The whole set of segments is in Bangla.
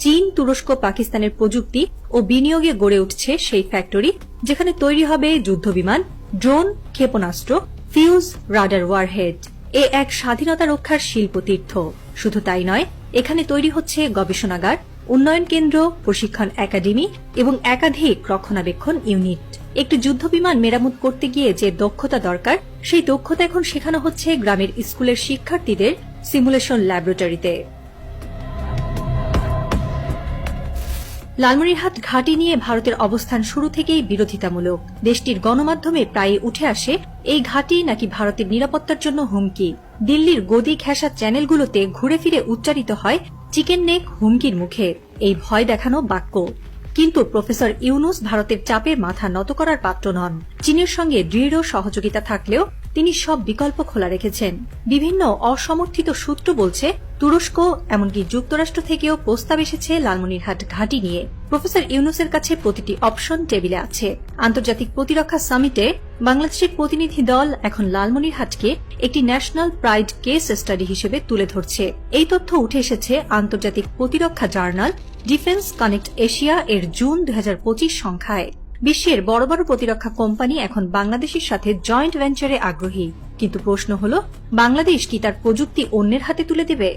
চীন, তুরস্ক, পাকিস্তানের প্রযুক্তি ও বিনিয়োগে গড়ে উঠছে সেই ফ্যাক্টরি যেখানে তৈরি হবে যুদ্ধবিমান, ড্রোন, ক্ষেপণাস্ত্র, ফিউজ, রাডার, ওয়ারহেড। এ এক স্বাধীনতা রক্ষার শিল্পতীর্থ। শুধু তাই নয়, এখানে তৈরি হচ্ছে গবেষণাগার, উন্নয়ন কেন্দ্র, প্রশিক্ষণ একাডেমি এবং একাধিক রক্ষণাবেক্ষণ ইউনিট। একটি যুদ্ধবিমান মেরামত করতে গিয়ে যে দক্ষতা দরকার, সেই দক্ষতা এখন শেখানো হচ্ছে গ্রামের স্কুলের শিক্ষার্থীদের সিমুলেশন ল্যাবরেটরিতে। লালমনিরহাট ঘাঁটি নিয়ে ভারতের অবস্থান শুরু থেকেই বিরোধিতামূলক। দেশটির গণমাধ্যমে প্রায়ই উঠে আসে এই ঘাঁটি নাকি ভারতের নিরাপত্তার জন্য হুমকি। দিল্লির গদি ঘেঁষা চ্যানেলগুলোতে ঘুরে ফিরে উচ্চারিত হয় চিকেন নেক হুমকির মুখে, এই ভয় দেখানো বাক্য। কিন্তু প্রফেসর ইউনুস ভারতের চাপে মাথা নত করার পাত্র নন। চীনের সঙ্গে দৃঢ় সহযোগিতা থাকলেও তিনি সব বিকল্প খোলা রেখেছেন। বিভিন্ন অসমর্থিত সূত্র বলছে, তুরস্ক এমনকি যুক্তরাষ্ট্র থেকেও প্রস্তাব এসেছে লালমনিরহাট ঘাঁটি নিয়ে। প্রফেসর ইউনুসের কাছে প্রতিটি অপশন টেবিলে আছে। আন্তর্জাতিক প্রতিরক্ষা সামিটে বাংলাদেশের প্রতিনিধি দল এখন লালমনিরহাটকে একটি ন্যাশনাল প্রাইড কেস স্টাডি হিসেবে তুলে ধরছে। এই তথ্য উঠে এসেছে আন্তর্জাতিক প্রতিরক্ষা জার্নাল ডিফেন্স কানেক্ট এশিয়া এর জুন 2025 সংখ্যায়। বিশ্বের বড় বড় প্রতিরক্ষা কোম্পানি এখন বাংলাদেশের সাথে জয়েন্ট ভেঞ্চারে আগ্রহী। কিন্তু প্রশ্ন হল, বাংলাদেশ কি তার প্রযুক্তি অন্যের হাতে তুলে দেবে?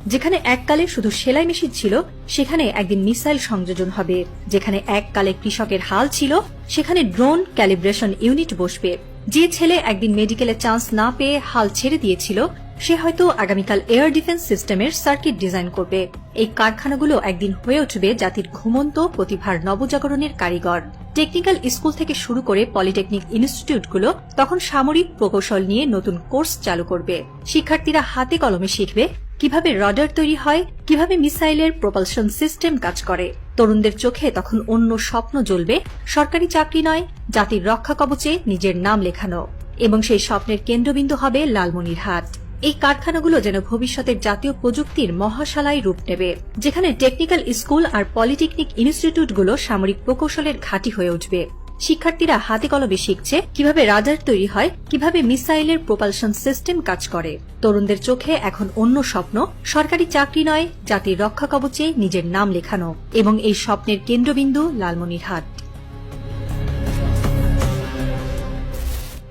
যেখানে এককালে শুধু সেলাই মেশিন ছিল, সেখানে একদিন মিসাইল সংযোজন হবে। যেখানে এককালে কৃষকের হাল ছিল, সেখানে ড্রোন ক্যালিব্রেশন ইউনিট বসবে। যে ছেলে একদিন মেডিকেলে চান্স না পেয়ে হাল ছেড়ে দিয়েছিল, সে হয়তো আগামীকাল এয়ার ডিফেন্স সিস্টেমের সার্কিট ডিজাইন করবে। এই কারখানাগুলো একদিন হয়ে উঠবে জাতির ঘুমন্ত প্রতিভার নবজাগরণের কারিগর। টেকনিক্যাল স্কুল থেকে শুরু করে পলিটেকনিক ইনস্টিটিউটগুলো তখন সামরিক প্রকৌশল নিয়ে নতুন কোর্স চালু করবে। শিক্ষার্থীরা হাতে কলমে শিখবে কিভাবে রাডার তৈরি হয়, কিভাবে মিসাইলের প্রপালশন সিস্টেম কাজ করে। তরুণদের চোখে তখন অন্য স্বপ্ন জ্বলবে, সরকারি চাকরি নয়, জাতির রক্ষা কবচে নিজের নাম লেখানো। এবং সেই স্বপ্নের কেন্দ্রবিন্দু হবে লালমনিরহাট। এই কারখানাগুলো যেন ভবিষ্যতের জাতীয় প্রযুক্তির মহাশালায় রূপ নেবে, যেখানে টেকনিক্যাল স্কুল আর পলিটেকনিক ইনস্টিটিউটগুলো সামরিক প্রকৌশলের ঘাঁটি হয়ে উঠবে। শিক্ষার্থীরা হাতে কলমে শিখছে কিভাবে রাডার তৈরি হয়, কিভাবে মিসাইলের প্রপালশন সিস্টেম কাজ করে। তরুণদের চোখে এখন অন্য স্বপ্ন, সরকারি চাকরি নয়, জাতির রক্ষা কবচে নিজের নাম লেখানো। এবং এই স্বপ্নের কেন্দ্রবিন্দু লালমনিরহাট।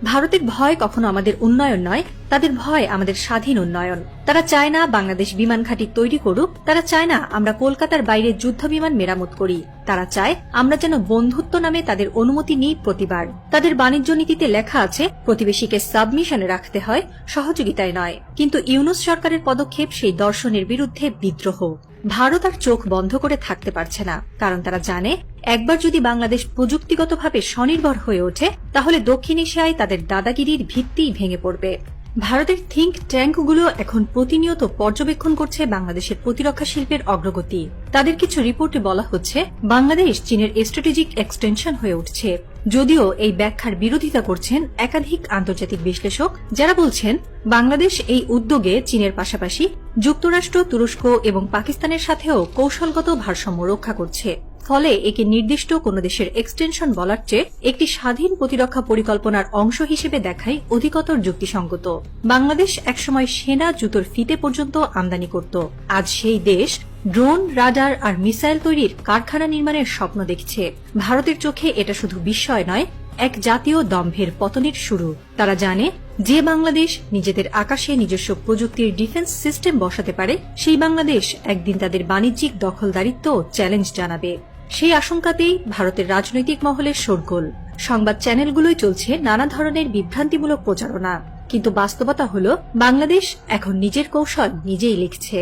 ভারতের ভয় কখনো আমাদের উন্নয়ন নয়, তাদের ভয় আমাদের স্বাধীন উন্নয়ন। তারা চায় না বাংলাদেশ বিমান ঘাঁটি তৈরি করুক, তারা চায় না আমরা কলকাতার বাইরে যুদ্ধ বিমান মেরামত করি। তারা চায় আমরা যেন বন্ধুত্ব নামে তাদের অনুমতি নিই প্রতিবার। তাদের বাণিজ্য নীতিতে লেখা আছে প্রতিবেশীকে সাবমিশনে রাখতে হয়, সহযোগিতায় নয়। কিন্তু ইউনুস সরকারের পদক্ষেপ সেই দর্শনের বিরুদ্ধে বিদ্রোহ। ভারত আর চোখ বন্ধ করে থাকতে পারছে না, কারণ তারা জানে একবার যদি বাংলাদেশ প্রযুক্তিগতভাবে স্বনির্ভর হয়ে ওঠে, তাহলে দক্ষিণ এশিয়ায় তাদের দাদাগিরির ভিত্তিই ভেঙে পড়বে। ভারতের থিঙ্ক ট্যাঙ্কগুলো এখন প্রতিনিয়ত পর্যবেক্ষণ করছে বাংলাদেশের প্রতিরক্ষা শিল্পের অগ্রগতি। তাদের কিছু রিপোর্টে বলা হচ্ছে বাংলাদেশ চীনের স্ট্র্যাটেজিক এক্সটেনশন হয়ে উঠছে। যদিও এই ব্যাখ্যার বিরোধিতা করছেন একাধিক আন্তর্জাতিক বিশ্লেষক, যারা বলছেন বাংলাদেশ এই উদ্যোগে চীনের পাশাপাশি যুক্তরাষ্ট্র, তুরস্ক এবং পাকিস্তানের সাথেও কৌশলগত ভারসাম্য রক্ষা করছে। ফলে একে নির্দিষ্ট কোন দেশের এক্সটেনশন বলার চেয়ে একটি স্বাধীন প্রতিরক্ষা পরিকল্পনার অংশ হিসেবে দেখাই অধিকতর যুক্তিসঙ্গত। বাংলাদেশ একসময় সেনা জুতোর ফিতে পর্যন্ত আমদানি করত। আজ সেই দেশ ড্রোন, রাডার আর মিসাইল তৈরির কারখানা নির্মাণের স্বপ্ন দেখছে। ভারতের চোখে এটা শুধু বিস্ময় নয়, এক জাতীয় দম্ভের পতনের শুরু। তারা জানে যে বাংলাদেশ নিজেদের আকাশে নিজস্ব প্রযুক্তির ডিফেন্স সিস্টেম বসাতে পারে, সেই বাংলাদেশ একদিন তাদের বাণিজ্যিক দখলদারিত্ব চ্যালেঞ্জ জানাবে। সেই আশঙ্কাতেই ভারতের রাজনৈতিক মহলে শোরগোল। সংবাদ চ্যানেলগুলোই চলছে নানা ধরনের বিভ্রান্তিমূলক প্রচারণা। কিন্তু বাস্তবতা হল বাংলাদেশ এখন নিজের কৌশল নিজেই লিখছে।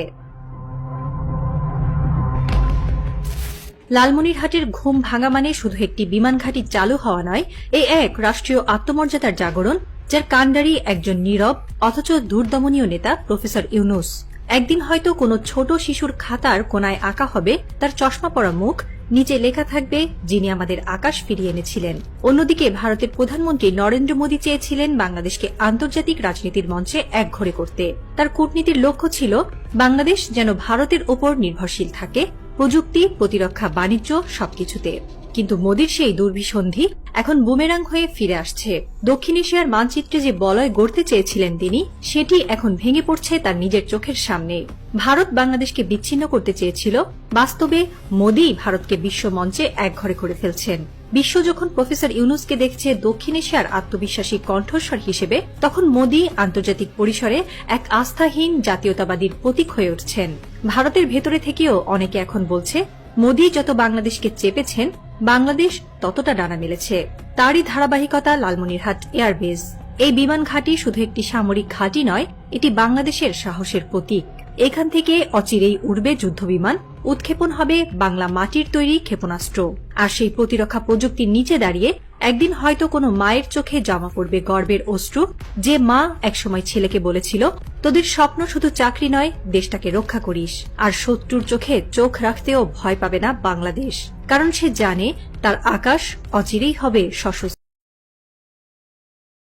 লালমনিরহাটের ঘুম ভাঙা মানে শুধু একটি বিমান ঘাঁটি চালু হওয়া নয়, এই এক রাষ্ট্রীয় আত্মমর্যাদার জাগরণ, যার কাণ্ডারি একজন নীরব অথচ দূরদমনীয় নেতা প্রফেসর ইউনুস। একদিন হয়তো কোনো ছোট শিশুর খাতার কোনায় আঁকা হবে তার চশমা পরা মুখ, নিচে লেখা থাকবে যিনি আমাদের আকাশ ফিরিয়ে এনেছিলেন। অন্যদিকে ভারতের প্রধানমন্ত্রী নরেন্দ্র মোদী চেয়েছিলেন বাংলাদেশকে আন্তর্জাতিক রাজনীতির মঞ্চে একঘরে করতে। তার কূটনীতির লক্ষ্য ছিল বাংলাদেশ যেন ভারতের ওপর নির্ভরশীল থাকে, প্রযুক্তি, প্রতিরক্ষা, বাণিজ্য সবকিছুতে। কিন্তু মোদীর সেই দুর্বিসন্ধি এখন বুমেরাং হয়ে ফিরে আসছে। দক্ষিণ এশিয়ার মানচিত্রে যে বলয় গড়তে চেয়েছিলেন তিনি, সেটি এখন ভেঙে পড়ছে তার নিজের চোখের সামনে। ভারত বাংলাদেশকে বিচ্ছিন্ন করতে চেয়েছিল, বাস্তবে মোদিই ভারতকে বিশ্ব মঞ্চে একঘরে করে ফেলছেন। বিশ্ব যখন প্রফেসর ইউনূসকে দেখছে দক্ষিণ এশিয়ার আত্মবিশ্বাসী কণ্ঠস্বর হিসেবে, তখন মোদি আন্তর্জাতিক পরিসরে এক আস্থাহীন জাতীয়তাবাদীর প্রতীক হয়ে উঠছেন। ভারতের ভেতরে থেকেও অনেকে এখন বলছে, মোদি যত বাংলাদেশকে চেপেছেন, বাংলাদেশ ততটা ডানা মেলেছে। তারই ধারাবাহিকতা লালমনিরহাট এয়ারবেস। এই বিমান ঘাঁটি শুধু একটি সামরিক ঘাঁটি নয়, এটি বাংলাদেশের সাহসের প্রতীক। এখান থেকে অচিরেই উড়বে যুদ্ধবিমান, উৎক্ষেপণ হবে বাংলা মাটির তৈরি ক্ষেপণাস্ত্র। আর সেই প্রতিরক্ষা প্রযুক্তির নিচে দাঁড়িয়ে একদিন হয়তো কোনো মায়ের চোখে জমা পড়বে গর্বের অশ্রু, যে মা একসময় ছেলেকে বলেছিল, তোদের স্বপ্ন শুধু চাকরি নয়, দেশটাকে রক্ষা করিস। আর শত্রুর চোখে চোখ রাখতেও ভয় পাবে না বাংলাদেশ, কারণ সে জানে তার আকাশ অচিরেই হবে সশস্ত্র।